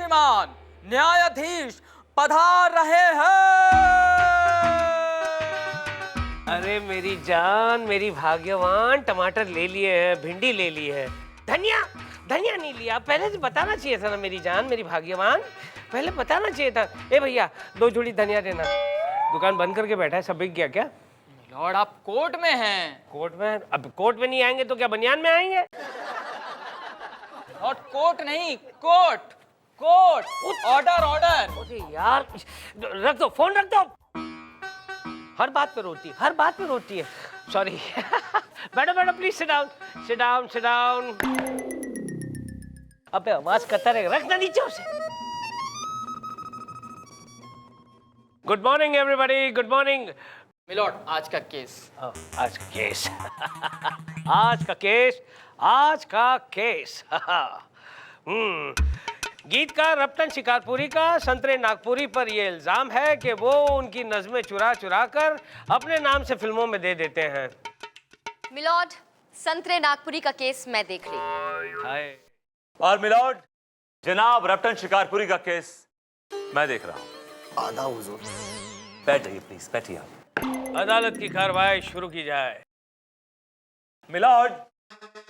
श्रीमान न्यायाधीश पधार रहे हैं। अरे मेरी जान, मेरी भाग्यवान, टमाटर ले लिए हैं, भिंडी ले ली है, धनिया धनिया नहीं लिया। पहले से बताना चाहिए था ना मेरी जान, मेरी भाग्यवान, पहले बताना चाहिए था। ए भैया 2 जोड़ी धनिया देना। दुकान बंद करके बैठा है, सब बिक गया क्या? लॉर्ड आप कोर्ट में हैं। कोर्ट में? अब कोर्ट में नहीं आएंगे तो क्या बनियान में आएंगे? और कोर्ट नहीं, कोर्ट कोर्ट, ऑर्डर ऑर्डर। अरे यार, रख दो फोन, रख दो। हर बात पे रोती है, हर बात पे रोती है। सॉरी। बैठो बैठो, please sit down, sit down, sit down. अबे आवाज करता रहेगा, रखना नीचे उसे। Good morning everybody, good morning. Milord आज का केस। आज का केस। आज का केस, आज का केस। गीतकार रप्टन शिकारपुरी का संतरे नागपुरी पर यह इल्जाम है कि वो उनकी नज़में चुरा चुरा कर अपने नाम से फिल्मों में दे देते हैं। मिलॉर्ड, संतरे नागपुरी का केस मैं देख रही हूँ। हाय। और मिलॉर्ड, जनाब रप्टन शिकारपुरी का केस मैं देख रहा हूँ। आधा हुजूर। बैठ जाइए प्लीज, बैठिए आप। अदालत की कार्रवाई शुरू की जाए। मिलॉर्ड,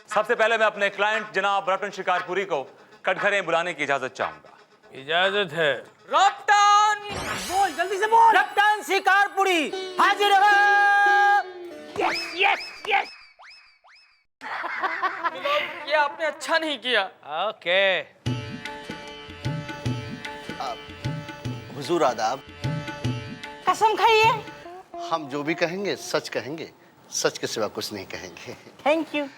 सबसे पहले मैं अपने क्लाइंट जनाब रप्टन शिकारपुरी को कटघरे बुलाने की इजाजत चाहूंगा। इजाजत है। रप्टन, बोल, जल्दी से बोल। रप्टन शिकारपुरी हाजिर हो। Yes yes yes. मिलॉर्ड ये आपने अच्छा नहीं किया। ओके। हुजूर आदाब। कसम खाइए। हम जो भी कहेंगे सच कहेंगे, सच के सिवा कुछ नहीं कहेंगे। Thank you.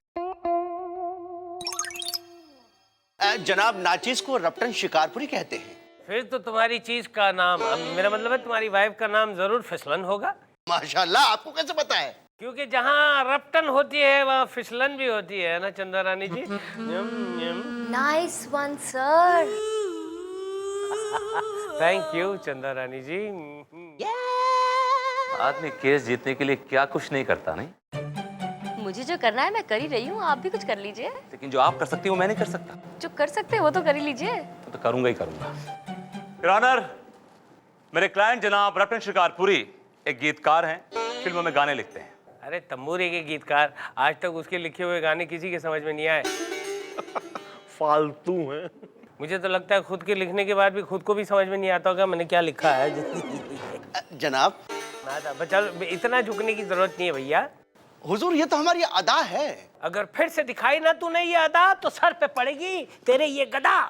जनाब नाचीज को रप्टन शिकारपुरी कहते हैं। फिर तो तुम्हारी चीज का नाम, मेरा मतलब है तुम्हारी वाइफ का नाम जरूर फिसलन होगा। माशाल्लाह, आपको कैसे पता है? क्योंकि जहाँ रप्टन होती है वहाँ फिसलन भी होती है ना Chanda Rani ji. Nice one sir. Thank you Chanda Rani जी। आदमी केस जीतने के लिए क्या कुछ नहीं करता, नहीं? मुझे जो करना है मैं कर ही रही हूँ, आप भी कुछ कर लीजिए। लेकिन जो आप कर सकती हो मैं नहीं कर सकता। जो कर सकते हैं वो तो कर ही लीजिए। तो करूंगा ही करूंगा। योर ऑनर, मेरे क्लाइंट जनाब रप्टन शिकारपुरी एक गीतकार हैं, फिल्मों में गाने लिखते हैं। अरे तंबूरी के गीतकार, आज तक उसके लिखे हुए गाने किसी के समझ में नहीं आए। फालतू हैं। मुझे तो लगता है खुद के लिखने के बाद भी खुद को भी समझ में नहीं आता होगा मैंने क्या लिखा है। जनाब चल, इतना झुकने की जरूरत नहीं है भैया। हुजूर, ये तो हमारी अदा है। अगर फिर से दिखाई ना तूने ये अदा तो सर पे पड़ेगी तेरे ये गदा।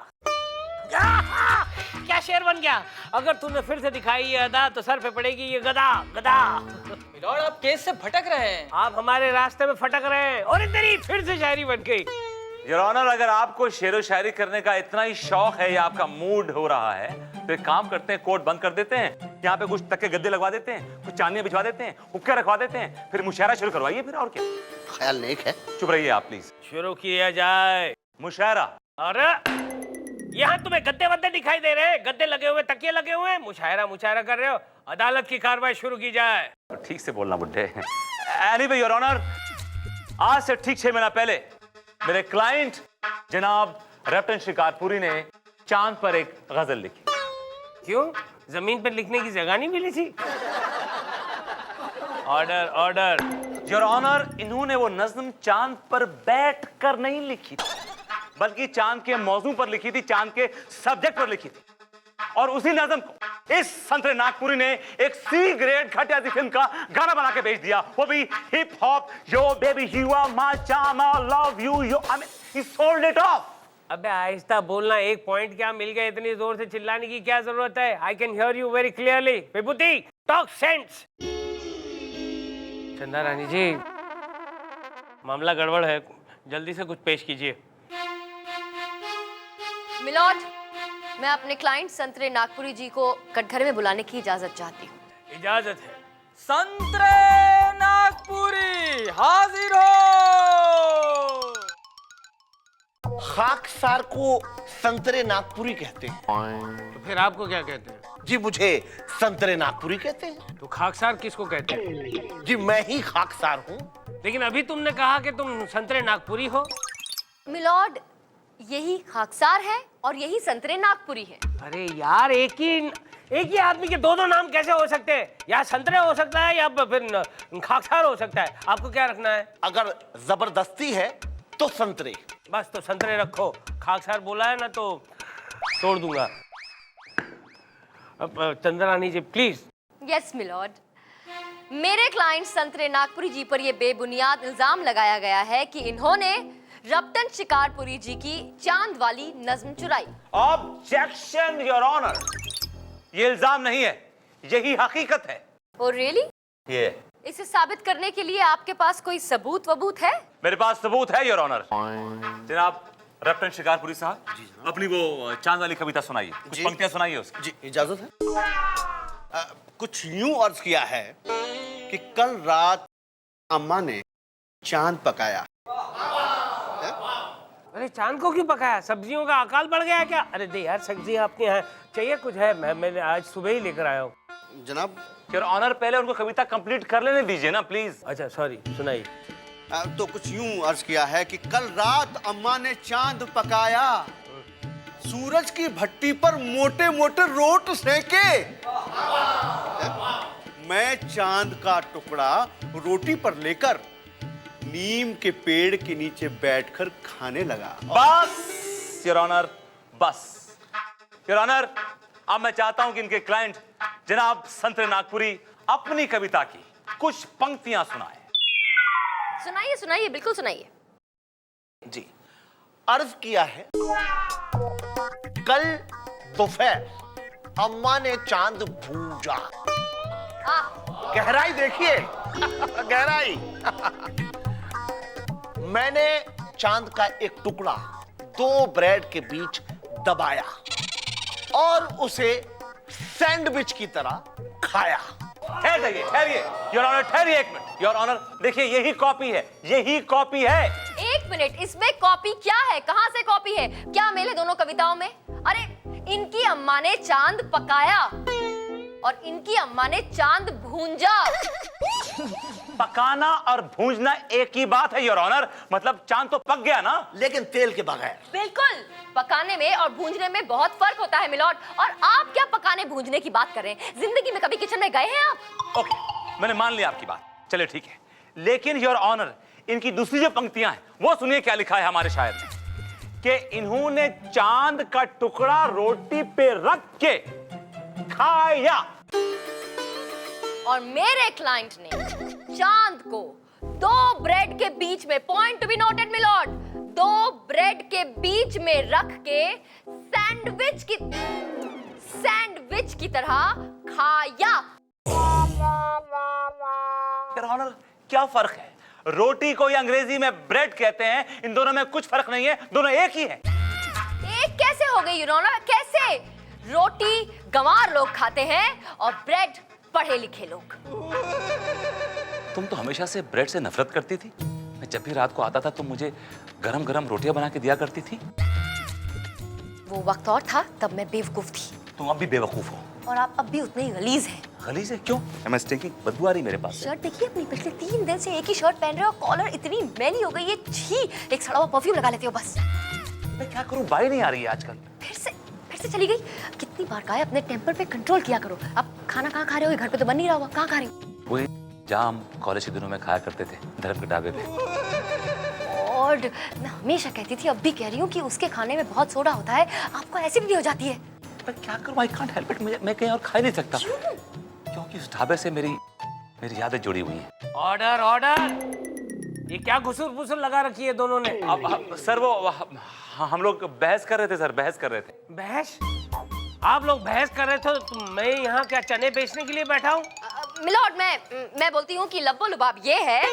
क्या शेर बन गया। अगर तूने फिर से दिखाई ये अदा तो सर पे पड़ेगी ये गदा गदा। मिलॉर्ड आप केस से भटक रहे हैं। आप हमारे रास्ते में फटक रहे हैं। और तेरी फिर से शायरी बन गई। योर ऑनर, अगर आपको शेरो शायरी करने का इतना ही शौक है या आपका मूड हो रहा है तो एक काम करते हैं, कोर्ट बंद कर देते हैं, यहाँ पे कुछ तक्के गद्दे लगवा देते हैं, कुछ चांदियां बिछवा देते हैं, हुक्के रखवा देते हैं, फिर मुशायरा शुरू करवाइए फिर। और क्या ख्याल नेक है। चुप रहिए आप प्लीज। शुरू किया जाए मुशायरा। अरे यहाँ तुम्हें गद्दे वद्दे दिखाई दे रहे हैं, गद्दे लगे हुए, तकिए लगे हुए, मुशायरा मुशायरा कर रहे हो। अदालत की कार्रवाई शुरू की जाए। ठीक से बोलना बुड्ढे। एनीवे योर ऑनर, आज से ठीक 6 महीना पहले मेरे क्लाइंट जनाब रप्टन शिकारपुरी ने चांद पर एक गजल लिखी। क्यों, जमीन पर लिखने की जगह नहीं मिली थी? Order order. योर ऑनर, इन्होंने वो नज्म चांद पर बैठ कर नहीं लिखी थी, बल्कि चांद के मौजू पर लिखी थी, चांद के सब्जेक्ट पर लिखी थी। और उसी नज्म को इस संतरे नागपुरी ने एक सी ग्रेड घटिया सी फिल्म का गाना बना के भेज दिया, वो भी hip hop. Yo baby you are my charm, I love you, yo I mean he sold it off. अबे आहिस्ता बोलना, एक पॉइंट क्या मिल गया, इतनी जोर से चिल्लाने की क्या जरूरत है? I can hear you very clearly. Vibhuti talk sense. चंदा रानी जी, मामला गड़बड़ है, जल्दी से कुछ पेश कीजिए। मिलॉर्ड, मैं अपने क्लाइंट संतरे नागपुरी जी को कटघरे में बुलाने की इजाजत चाहती हूँ। इजाजत है। संतरे नागपुरी हाजिर हो। खाकसार को संतरे नागपुरी कहते हैं। तो फिर आपको क्या कहते हैं? जी मुझे संतरे नागपुरी कहते हैं। तो खाकसार किसको कहते हैं? जी मैं ही खाकसार हूँ। लेकिन अभी तुमने कहा कि तुम संतरे नागपुरी हो। मिलॉर्ड, यही खाकसार है और यही संतरे नागपुरी है। अरे यार, एक ही आदमी के दो नाम कैसे हो सकते हैं? या संतरे हो सकता है या फिर खाकसार हो सकता है। आपको क्या रखना है? अगर जबरदस्ती है तो संतरे। बस तो संतरे रखो। खाकसार बोला है ना तो तोड़ दूंगा। अब चंद्रानी जी प्लीज। यस मिलॉर्ड, मेरे क्लाइंट संतरे नागपुरी जी पर यह बेबुनियाद इल्जाम लगाया गया है कि इन्होंने रपटन शिकारपुरी जी की चांद वाली नज्म चुराई। ऑब्जेक्शन योर ऑनर, ये इल्जाम नहीं है, यही हकीकत है। Oh really? ये इसे साबित करने के लिए आपके पास कोई सबूत वबूत है? मेरे पास सबूत है योर ऑनर। जनाब रपटन शिकारपुरी साहब, अपनी वो चांद वाली कविता सुनाइए, कुछ जी। पंक्तियां सुनाइए उसकी। जी इजाजत है। कुछ यूं अर्ज किया है कि कल रात अम्मा ने चांद पकाया। अरे चांद को क्यों पकाया? सब्जियों का अकाल बढ़ गया क्या? अरे दे यार, सब्जी आपके यहाँ चाहिए कुछ है? मैंने आज सुबह ही लेकर आया हूँ। जनाब योर ऑनर पहले उनको कविता कंप्लीट कर लेने दीजिए ना प्लीज। अच्छा सॉरी, सुनाइए। तो कुछ यूं अर्ज किया है कि कल रात अम्मा ने चांद पकाया, सूरज की भट्टी पर मोटे मोटे रोट सेके, मैं चांद का टुकड़ा रोटी पर लेकर नीम के पेड़ के नीचे बैठकर खाने लगा। बस योर ऑनर, बस योर ऑनर, अब मैं चाहता हूं कि इनके क्लाइंट जनाब संतरे नागपुरी अपनी कविता की कुछ पंक्तियां सुनाए। सुनाइए सुनाइए, बिल्कुल सुनाइए। जी, अर्ज किया है कल दोपहर अम्मा ने चांद भूजा। गहराई देखिए गहराई। मैंने चांद का एक टुकड़ा दो ब्रेड के बीच दबाया और उसे सैंडविच की तरह खाया। ठहरिए ठहरिए योर ऑनर, ठहरिए एक मिनट। योर ऑनर देखिए, यही कॉपी है, यही कॉपी है। एक मिनट, इसमें कॉपी क्या है? कहां से कॉपी है? क्या मेले दोनों कविताओं में? अरे इनकी अम्मा ने चांद पकाया और इनकी अम्मा ने चांद भूंजा। पकाना और भूंजना एक ही बात है योर ऑनर, मतलब चांद तो पक गया ना। लेकिन तेल के बगैर। बिल्कुल, पकाने में और भूंजने में बहुत फर्क होता है मिलॉर्ड। और आप क्या पकाने भूंजने की बात कर रहे हैं? जिंदगी में कभी किचन में गए हैं आप? ओके, मैंने मान लिया आपकी बात, चलिए ठीक है। लेकिन योर ऑनर, इनकी दूसरी जो पंक्तियां हैं वो सुनिए क्या लिखा है हमारे शायर ने, कि इन्होंने चांद का टुकड़ा रोटी पे रख के खाया। और मेरे क्लाइंट ने चांद को दो ब्रेड के बीच में, point to be noted milord, दो ब्रेड के बीच में रख के सैंडविच की तरह खाया। योर ऑनर क्या फर्क है? रोटी को अंग्रेजी में ब्रेड कहते हैं, इन दोनों में कुछ फर्क नहीं है, दोनों एक ही है। एक कैसे हो गई योर ऑनर? कैसे? रोटी गंवार लोग खाते हैं और ब्रेड पढ़े लिखे लोग। तुम तो हमेशा से ब्रेड से नफरत करती थी। मैं जब भी रात को आता था तुम मुझे गरम गरम रोटियां बना के दिया करती थी। वो वक्त और था, तब मैं बेवकूफ थी। तुम अब भी बेवकूफ हो। और आप अब भी उतने ही गलीज हैं। गलीज है क्यों? एम आई स्टिंकिंग? बदबू आ रही मेरे पास। शर्ट देखिए अपनी, पिछले 3 दिन से एक ही शर्ट पहन रहे हो, कॉलर इतनी मैली हो गई है। छी, एक सड़ा हुआ परफ्यूम लगा लेते हो बस। मैं क्या करूं, बाई नहीं आ रही है आजकल। फिर से चली गई। कितनी बार कहा है अपने टेम्पर पे कंट्रोल किया करो। अब खाना कहाँ खा रहे हो? घर पे तो बन नहीं रहा होगा। कहाँ खा रही हो? वही जाम कॉलेज के दिनों में खाया करते थे, धर्म के ढाबे पे। और मैं हमेशा कहती थी, अब भी कह रही हूँ कि उसके खाने में बहुत सोडा होता है, आपको एसिडिटी हो जाती है। मैं क्या करूं, आई कांट हेल्प इट। मैं कहीं और खा नहीं सकता क्योंकि उस ढाबे से मेरी यादें जुड़ी हुई हैं। Order order. ये क्या घुसुर-फुसुर लगा रखी है दोनों ने? अब सर वो हम लोग बहस कर रहे थे सर, बहस कर रहे थे। बहस? आप लोग बहस कर रहे थे तो मैं यहाँ क्या चने बेचने के लिए बैठा हूँ? मिलॉर्ड, मैं बोलती हूँ कि लब्बो लुबाब ये है,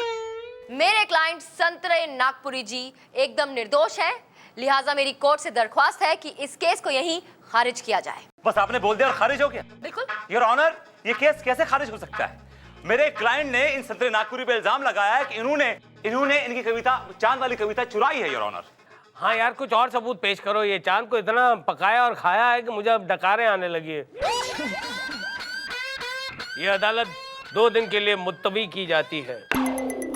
मेरे क्लाइंट संतरे नागपुरी जी एकदम निर्दोष है, लिहाजा मेरी कोर्ट से दरख्वास्त है कि इस केस को यहीं खारिज किया जाए। बस आपने बोल दिया और खारिज हो गया? बिल्कुल। योर ऑनर, ये केस कैसे खारिज हो सकता है? मेरे क्लाइंट ने इन संतरे नागपुरी पे इल्जाम लगाया है कि इन्होंने इनकी कविता, चांद वाली कविता चुराई है योर ऑनर। हाँ यार, कुछ और सबूत पेश करो। ये चांद को इतना पकाया और खाया है कि मुझे अब डकारें आने लगी है। ये अदालत 2 दिन के लिए मुलतवी की जाती है।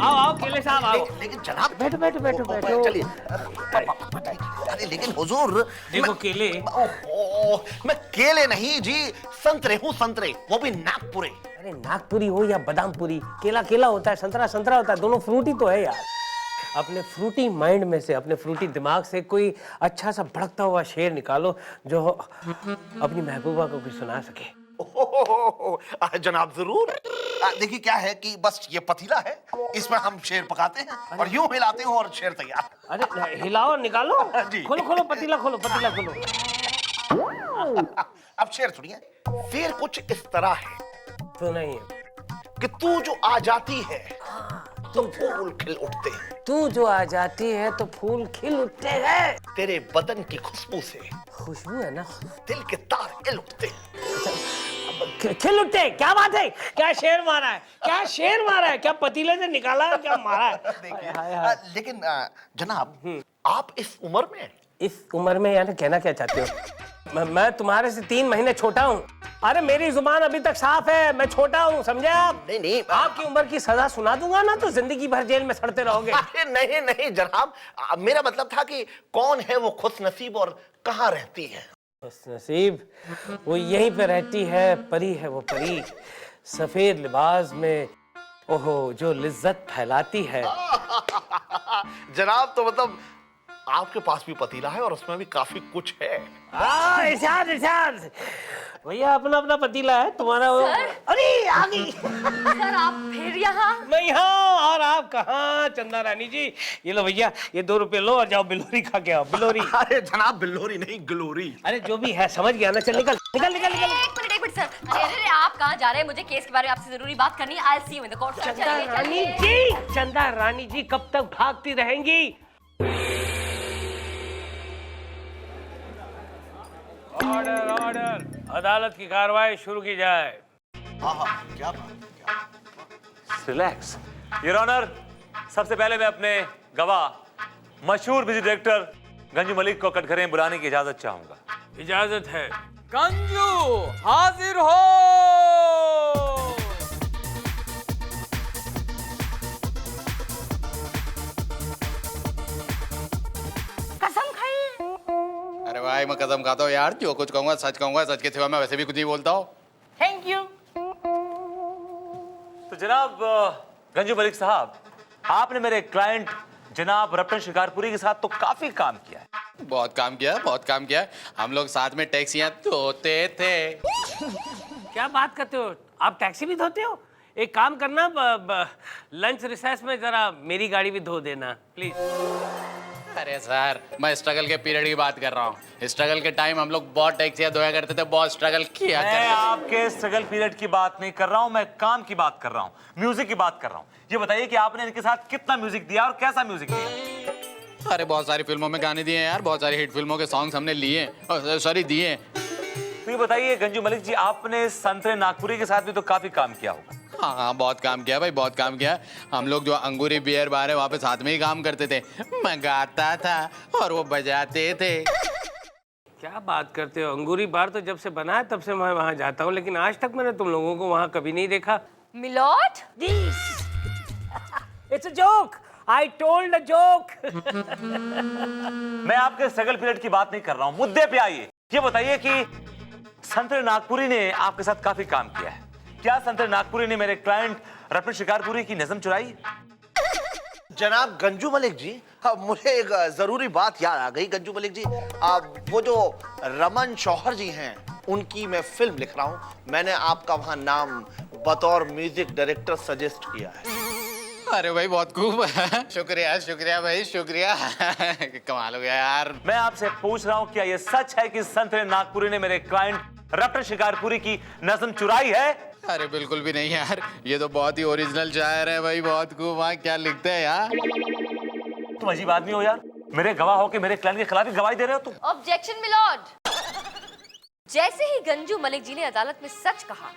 आओ केले साहब आओ। लेकिन जनाब बैठो बैठो बैठो बैठो। चलिए अरे लेकिन हुजूर देखो केले। ओह, मैं केले नहीं जी, संतरे हूँ, संतरे, वो भी नागपुरे। अरे नागपुरी हो या बादामपुरी, केला केला होता है, संतरा संतरा होता है, दोनों फ्रूटी तो है यार। अपने फ्रूटी माइंड में से, अपने फ्रूटी दिमाग से कोई अच्छा सा भड़कता हुआ शेर निकालो जो अपनी महबूबा को भी सुना सके। जनाब जरूर। देखिए क्या है कि बस ये पतीला है, इसमें हम शेर पकाते हैं और यूं हिलाते हैं और शेर तैयार। अरे हिलाओ, निकालो, जी। खोलो खोलो पतीला खोलो, पतीला खोलो। अब शेर सुनिए, शेर कुछ इस तरह है तो नहीं है कि तू जो आ जाती है तो फूल खिल उठते हैं, तू जो आ जाती है तो फूल खिल उठते हैं। तेरे बदन की खुशबू से खुशबू है ना, दिल के तार हिल उठते हैं। खिल उठते, क्या बात है, क्या शेर मारा है, क्या शेर मारा है, क्या पतीले से निकाला है, क्या मारा है। देखिए लेकिन जनाब आप इस उम्र में, इस उम्र में यानी कहना क्या चाहते हो? मैं तुम्हारे से 3 महीने छोटा हूँ। अरे मेरी जुबान अभी तक साफ है, मैं छोटा हूँ, समझे आप? नहीं नहीं आपकी उम्र की सजा सुना दूंगा ना तो जिंदगी भर जेल में सड़ते रहोगे। अरे नहीं नहीं जनाब, मेरा मतलब था कि कौन है वो खुश नसीब और कहाँ रहती है? खुश नसीब वो यहीं पे रहती है, परी है वो परी, सफेद लिबास में, ओहो जो लिज्जत फैलाती है। जनाब तो मतलब आपके पास भी पतीला है और उसमें भी काफी कुछ है। इरशाद इरशाद, भैया अपना अपना पतीला है, तुम्हारा वो। अरे आ गई। सर आप फिर यहाँ? मैं यहाँ और आप कहाँ? चंदा रानी जी ये लो भैया, ये 2 रुपए लो और जाओ बिलोरी खा के आओ, बिलोरी। अरे जनाब बिल्लोरी नहीं ग्लोरी। अरे जो भी है समझ गया ना, चल निकल निकल निकल निकल। एक मिनट सर। अरे आप कहाँ जा रहे हैं? मुझे केस के बारे में आपसे जरूरी बात करनी है। आई सी यू इन द कोर्ट। चंदा रानी जी, चंदा रानी जी कब तक भागती रहेंगी? ऑर्डर ऑर्डर, अदालत की कार्रवाई शुरू की जाए। क्या बात। Relax your honour. सबसे पहले मैं अपने गवाह मशहूर म्यूजिक डायरेक्टर गंजू मलिक को कटघरे बुलाने की इजाजत चाहूंगा। इजाजत है। गंजू हाजिर हो। कसम खाइए। अरे भाई मैं कसम खाता हूँ यार, जो कुछ कहूंगा सच कहूंगा, सच के सिवा मैं वैसे भी कुछ नहीं बोलता हूँ। Thank you. तो जनाब गंजू मलिक साहब, आपने मेरे क्लाइंट जनाब रतन शिकारपुरी के साथ तो काफी काम किया है। बहुत काम किया, बहुत काम किया। हम लोग साथ में टैक्सियां धोते थे। क्या बात करते हो? आप टैक्सी भी धोते हो? एक काम करना, लंच रिसेस में जरा मेरी गाड़ी भी धो देना प्लीज। अरे सर मैं स्ट्रगल के पीरियड की बात कर रहा हूँ। स्ट्रगल के टाइम हम लोग बहुत टैक्सियां धोया करते थे, बहुत स्ट्रगल किया मैं करते थे। आपके स्ट्रगल पीरियड की बात नहीं कर रहा हूं, मैं काम की बात कर रहा हूं, म्यूजिक की बात कर रहा हूं। ये बताइए कि आपने इनके साथ कितना म्यूजिक दिया और कैसा म्यूजिक दिया? अरे बहुत सारी फिल्मों में गाने दिए हैं यार, बहुत सारी हिट फिल्मों के सॉन्ग्स हमने लिए, सॉरी दिए। तो ये बताइए गंजू मलिक जी, आपने संतरे नागपुरी के साथ भी तो काफी काम किया होगा। हाँ हाँ बहुत काम किया भाई, बहुत काम किया। हम लोग जो अंगूरी बियर बार है वहाँ पे साथ में ही काम करते थे। मैं गाता था और वो बजाते थे। क्या बात करते हो? अंगूरी बार तो जब से बना है तब से मैं वहां जाता हूँ, लेकिन आज तक मैंने तुम लोगों को वहां कभी नहीं देखा। Milord? It's a joke, I told a joke. मैं आपके स्ट्रगल पीरियड की बात नहीं कर रहा हूं, मुद्दे पे आइए। ये बताइए कि संतरे नागपुरी ने आपके साथ काफी काम किया है, क्या संतरे नागपुरी ने मेरे क्लाइंट रतन शिकारपुरी की नज़म चुराई? जनाब गंजू मलिक जी, मुझे एक जरूरी बात याद आ गई। गंजू मलिक जी, वो जो रमन शौहर जी हैं, उनकी मैं फिल्म लिख रहा हूँ। मैंने आपका वहां नाम बतौर म्यूजिक डायरेक्टर सजेस्ट किया है। अरे भाई बहुत खूब। शुक्रिया शुक्रिया भाई शुक्रिया। कमाल हो गया यार। मैं आपसे पूछ रहा हूं, क्या यह सच है कि संतरे नागपुरी ने मेरे क्लाइंट रतन शिकारपुरी की नज़म चुराई है? अरे बिल्कुल भी नहीं यार, ये तो बहुत ही ओरिजिनल शायर है भाई, बहुत खूब। वहाँ क्या लिखते हैं यार। तुम अजीब आदमी हो यार, मेरे गवाह हो के मेरे क्लाइंट के खिलाफ ही गवाही दे रहे हो तुम। Objection milord. जैसे ही गंजू मलिक जी ने अदालत में सच कहा,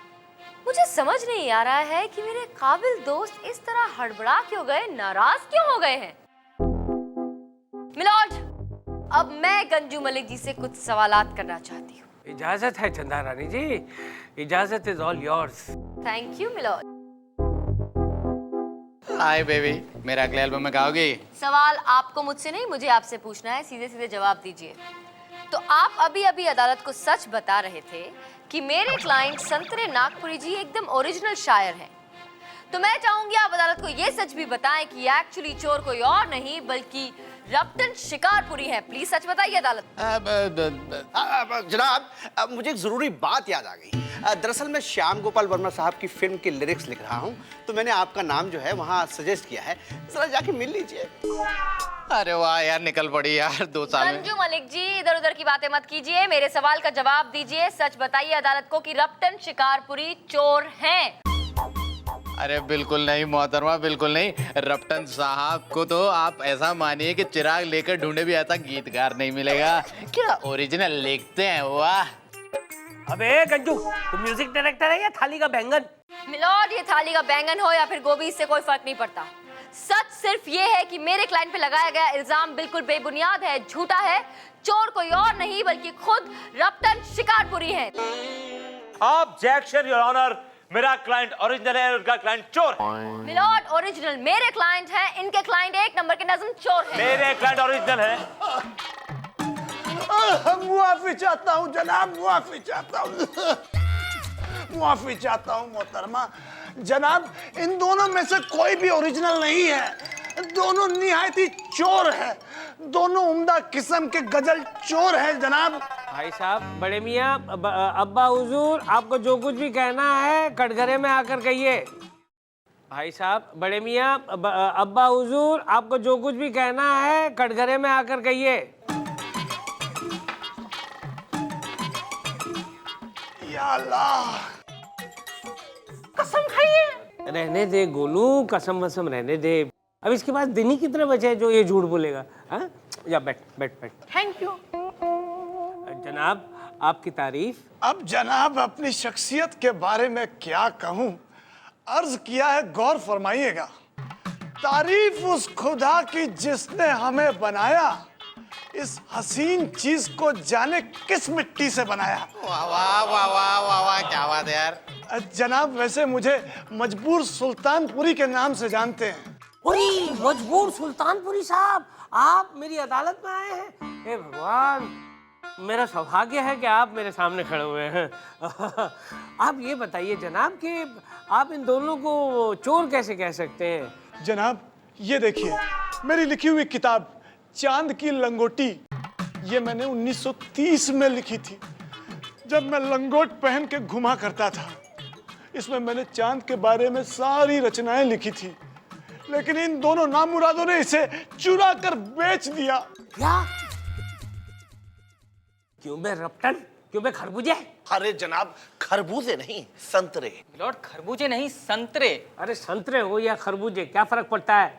मुझे समझ नहीं आ रहा है कि मेरे काबिल दोस्त इस तरह हड़बड़ा क्यों गए, नाराज क्यों हो गए हैं। मिलॉर्ड, अब मैं गंजू मलिक जी से कुछ सवालात करना चाहती हूँ। इजाजत है चंदा रानी जी, इजाजत is all yours. Thank you milord. Hi baby, मेरा अगले एल्बम में गाओगी? सवाल आपको मुझसे नहीं, मुझे आपसे पूछना है, सीधे सीधे जवाब दीजिए। तो आप अभी अभी अदालत को सच बता रहे थे कि मेरे क्लाइंट संतरे नागपुरी जी एकदम ओरिजिनल शायर हैं। तो मैं चाहूंगी आप अदालत को ये सच भी बताएं कि एक्चुअली चोर कोई और नहीं बल्कि रप्टन शिकारपुरी है। प्लीज सच बताइए अदालत। जनाब, मुझे एक जरूरी बात याद आ गई। दरअसल मैं श्याम गोपाल वर्मा साहब की फिल्म के लिरिक्स लिख रहा हूँ, तो मैंने आपका नाम जो है वहाँ सजेस्ट किया है, जरा जाके मिल लीजिए। अरे वाह यार, निकल पड़ी यार 2 साल में। संजू मलिक जी, इधर उधर की बातें मत कीजिए, मेरे सवाल का जवाब दीजिए। सच बताइए अदालत को कि रप्टन शिकारपुरी चोर हैं। अरे बिल्कुल नहीं मोहतरमा, बिल्कुल नहीं। रप्टन साहब को तो आप ऐसा मानिए कि चिराग लेकर ढूंढे भी ऐसा गीतकार नहीं मिलेगा। क्या ओरिजिनल लिखते हैं, वाह। अबे गंजू, तुम म्यूजिक डायरेक्टर है या थाली का बैंगन? मिलॉर्ड, ये थाली का बैंगन हो या फिर गोभी, इससे कोई फर्क नहीं पड़ता। सच सिर्फ ये है कि मेरे क्लाइंट पे लगाया गया इल्जाम बिल्कुल बेबुनियाद है, झूठा है। चोर कोई और नहीं बल्कि खुद रप्टन शिकारपुरी है। ऑब्जेक्शन योर ऑनर, मेरा क्लाइंट ओरिजिनल है, उनका क्लाइंट चोर है। मिलॉर्ड, ओरिजिनल मेरे क्लाइंट हैं, इनके क्लाइंट 1 नंबर के नज्म चोर हैं। मेरे क्लाइंट ओरिजिनल है। मुआफी चाहता हूँ जनाब, मुआफी चाहता हूँ, मुआफी चाहता हूँ मोहतरमा। जनाब, इन दोनों में से कोई भी ओरिजिनल नहीं है। दोनों निहायती चोर है, दोनों उम्दा किस्म के गजल चोर है जनाब। भाई साहब, बड़े मियाँ, अब्बा हुजूर, आपको जो कुछ भी कहना है कटघरे में आकर कहिए। भाई साहब, बड़े मियाँ, अब्बा हुजूर, आपको जो कुछ भी कहना है कटघरे में आकर कहिए। या अल्लाह, कसम खाइए। रहने दे गोलू, कसम वसम रहने दे। अब इसके बाद दिन ही कितने बचे हैं जो ये झूठ बोलेगा? हाँ, या बैठ बैठ बैठ। Thank you. जनाब, आपकी तारीफ। अब जनाब अपनी शख्सियत के बारे में क्या कहूँ, अर्ज किया है, गौर फरमाइएगा। तारीफ उस खुदा की जिसने हमें बनाया, इस हसीन चीज को जाने किस मिट्टी से बनाया। वाह वाह वाह वाह वाह वाह, क्या बात है यार। जनाब, वैसे मुझे मजबूर सुल्तानपुरी के नाम से जानते हैं। ओए मजबूर सुल्तानपुरी साहब, आप मेरी अदालत में आए हैं। हे भगवान, मेरा सौभाग्य है कि आप मेरे सामने खड़े हुए हैं। आप ये बताइए जनाब कि आप इन दोनों को चोर कैसे कह सकते हैं? जनाब, ये देखिए मेरी लिखी हुई किताब चांद की लंगोटी, ये मैंने 1930 में लिखी थी, जब मैं लंगोट पहन के घुमा करता था। इसमें मैंने चांद के बारे में सारी रचनाएं लिखी थी, लेकिन इन दोनों नामुरादों ने इसे चुरा कर बेच दिया। क्या? क्यों बे रप्टन, क्यों बे खरबूजे? अरे जनाब, खरबूजे नहीं, संतरे। लॉर्ड, खरबूजे नहीं संतरे। अरे संतरे हो या खरबूजे, क्या फर्क पड़ता है?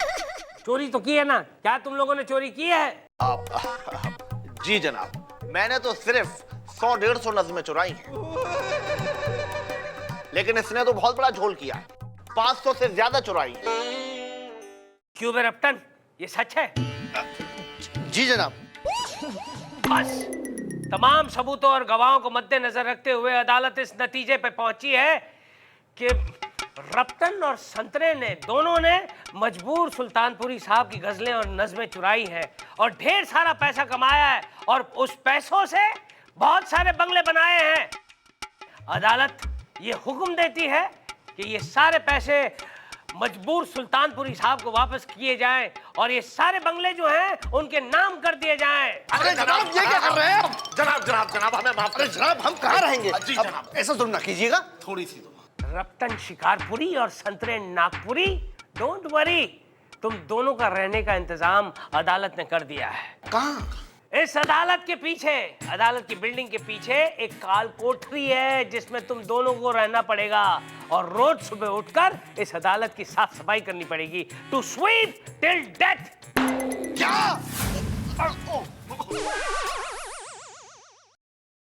चोरी तो की है ना? क्या तुम लोगों ने चोरी की है? जी जनाब, मैंने तो सिर्फ 100-150 नज़्में चुराई हैं, लेकिन इसने तो बहुत बड़ा झोल किया, 500 से ज्यादा चुराई है। क्यों बे रप्टन, ये सच है? जी जनाब। बस तमाम सबूतों और गवाहों को मद्देनजर रखते हुए अदालत इस नतीजे पर पहुंची है कि रप्टन और संतरे ने दोनों ने मजबूर सुल्तानपुरी साहब की गजलें और नज़में चुराई हैं और ढेर सारा पैसा कमाया है और उस पैसों से बहुत सारे बंगले बनाए हैं। अदालत ये हुक्म देती है कि ये सारे पैसे मजबूर सुल्तानपुरी साहब को वापस किए जाएं और ये सारे बंगले जो हैं उनके नाम कर दिए जाएं। अरे जनाब, ये क्या कर रहे हैं? जनाब हमें माफ करें। जनाब, हम कहाँ रहेंगे? जी जनाब। ऐसा जुल्म ना कीजिएगा। थोड़ी सी तो रप्टन शिकारपुरी और संतरे नागपुरी, डोंट वरी, तुम दोनों का रहने का इंतजाम अदालत ने कर दिया है। कहाँ? इस अदालत के पीछे, अदालत की बिल्डिंग के पीछे एक काल कोठरी है जिसमें तुम दोनों को रहना पड़ेगा और रोज सुबह उठकर इस अदालत की साफ सफाई करनी पड़ेगी, टू स्वीप टिल डेथ। क्या?